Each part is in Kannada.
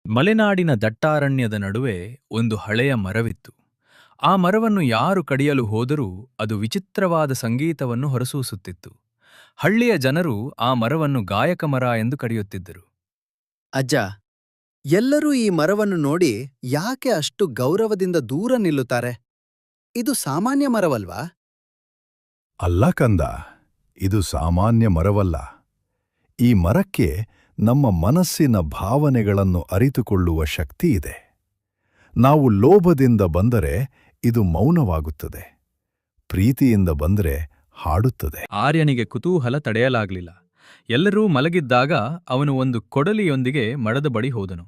ಮಲೆನಾಡಿನ ದಟ್ಟಾರಣ್ಯದ ನಡುವೆ ಒಂದು ಹಳೆಯ ಮರವಿತ್ತು. ಆ ಮರವನ್ನು ಯಾರು ಕಡಿಯಲು ಹೋದರೂ ಅದು ವಿಚಿತ್ರವಾದ ಸಂಗೀತವನ್ನು ಹೊರಸೂಸುತ್ತಿತ್ತು. ಹಳ್ಳಿಯ ಜನರು ಆ ಮರವನ್ನು ಗಾಯಕ ಮರ ಎಂದು ಕರೆಯುತ್ತಿದ್ದರು. ಅಜ್ಜ, ಎಲ್ಲರೂ ಈ ಮರವನ್ನು ನೋಡಿ ಯಾಕೆ ಅಷ್ಟು ಗೌರವದಿಂದ ದೂರ ನಿಲ್ಲುತ್ತಾರೆ? ಇದು ಸಾಮಾನ್ಯ ಮರವಲ್ವಾ? ಅಲ್ಲ ಕಂದ, ಇದು ಸಾಮಾನ್ಯ ಮರವಲ್ಲ. ಈ ಮರಕ್ಕೆ ನಮ್ಮ ಮನಸ್ಸಿನ ಭಾವನೆಗಳನ್ನು ಅರಿತುಕೊಳ್ಳುವ ಶಕ್ತಿ ಇದೆ. ನಾವು ಲೋಭದಿಂದ ಬಂದರೆ ಇದು ಮೌನವಾಗುತ್ತದೆ, ಪ್ರೀತಿಯಿಂದ ಬಂದರೆ ಹಾಡುತ್ತದೆ. ಆರ್ಯನಿಗೆ ಕುತೂಹಲ ತಡೆಯಲಾಗಲಿಲ್ಲ. ಎಲ್ಲರೂ ಮಲಗಿದ್ದಾಗ ಅವನು ಒಂದು ಕೊಡಲಿಯೊಂದಿಗೆ ಮರದ ಬಳಿ ಹೋದನು.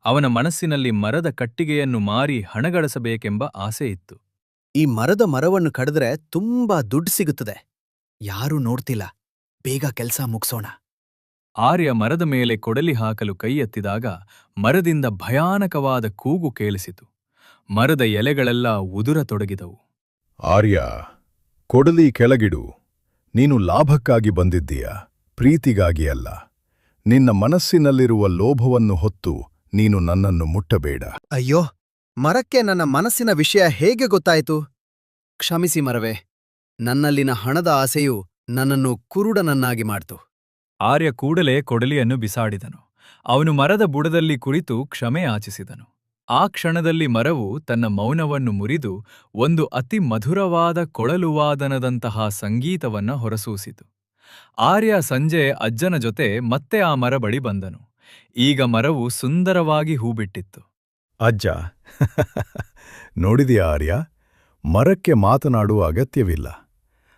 ಅವನ ಮನಸ್ಸಿನಲ್ಲಿ ಮರದ ಕಟ್ಟಿಗೆಯನ್ನು ಮಾರಿ ಹಣಗಳಿಸಬೇಕೆಂಬ ಆಸೆ ಇತ್ತು. ಈ ಮರವನ್ನು ಕಡಿದ್ರೆ ತುಂಬಾ ದುಡ್ಡು ಸಿಗುತ್ತದೆ. ಯಾರೂ ನೋಡ್ತಿಲ್ಲ, ಬೇಗ ಕೆಲ್ಸ ಮುಗ್ಸೋಣ. ಆರ್ಯ ಮರದ ಮೇಲೆ ಕೊಡಲಿ ಹಾಕಲು ಕೈ ಎತ್ತಿದಾಗ ಮರದಿಂದ ಭಯಾನಕವಾದ ಕೂಗು ಕೇಳಿಸಿತು. ಮರದ ಎಲೆಗಳೆಲ್ಲ ಉದುರತೊಡಗಿದವು. ಆರ್ಯ, ಕೊಡಲಿ ಕೆಳಗಿಡು. ನೀನು ಲಾಭಕ್ಕಾಗಿ ಬಂದಿದ್ದೀಯ, ಪ್ರೀತಿಗಾಗಿ ಅಲ್ಲ. ನಿನ್ನ ಮನಸ್ಸಿನಲ್ಲಿರುವ ಲೋಭವನ್ನು ಹೊತ್ತು ನೀನು ನನ್ನನ್ನು ಮುಟ್ಟಬೇಡ. ಅಯ್ಯೋ, ಮರಕ್ಕೆ ನನ್ನ ಮನಸ್ಸಿನ ವಿಷಯ ಹೇಗೆ ಗೊತ್ತಾಯಿತು? ಕ್ಷಮಿಸಿ ಮರವೇ, ನನ್ನಲ್ಲಿನ ಹಣದ ಆಸೆಯು ನನ್ನನ್ನು ಕುರುಡನನ್ನಾಗಿ ಮಾಡ್ತು. ಆರ್ಯ ಕೂಡಲೇ ಕೊಡಲಿಯನ್ನು ಬಿಸಾಡಿದನು. ಅವನು ಮರದ ಬುಡದಲ್ಲಿ ಕುಳಿತು ಕ್ಷಮೆ ಯಾಚಿಸಿದನು. ಆ ಕ್ಷಣದಲ್ಲಿ ಮರವು ತನ್ನ ಮೌನವನ್ನು ಮುರಿದು ಒಂದು ಅತಿ ಮಧುರವಾದ ಕೊಳಲುವಾದನದಂತಹ ಸಂಗೀತವನ್ನ ಹೊರಸೂಸಿತು. ಆರ್ಯ ಸಂಜೆ ಅಜ್ಜನ ಜೊತೆ ಮತ್ತೆ ಆ ಮರ ಬಳಿ ಬಂದನು. ಈಗ ಮರವು ಸುಂದರವಾಗಿ ಹೂಬಿಟ್ಟಿತ್ತು. ಅಜ್ಜ, ನೋಡಿದೆಯಾ ಆರ್ಯ, ಮರಕ್ಕೆ ಮಾತನಾಡುವ ಅಗತ್ಯವಿಲ್ಲ.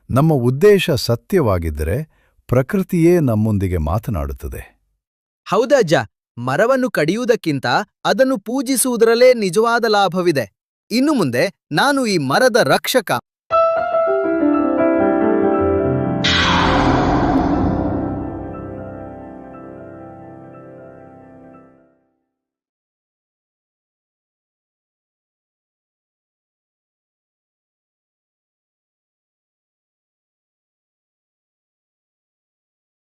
ನಮ್ಮ ಉದ್ದೇಶ ಸತ್ಯವಾಗಿದ್ದರೆ ಪ್ರಕೃತಿಯೇ ನಮ್ಮೊಂದಿಗೆ ಮಾತನಾಡುತ್ತದೆ. ಹೌದಜ್ಜ, ಮರವನ್ನು ಕಡಿಯುವುದಕ್ಕಿಂತ ಅದನ್ನು ಪೂಜಿಸುವುದರಲ್ಲೇ ನಿಜವಾದ ಲಾಭವಿದೆ. ಇನ್ನು ಮುಂದೆ ನಾನು ಈ ಮರದ ರಕ್ಷಕ.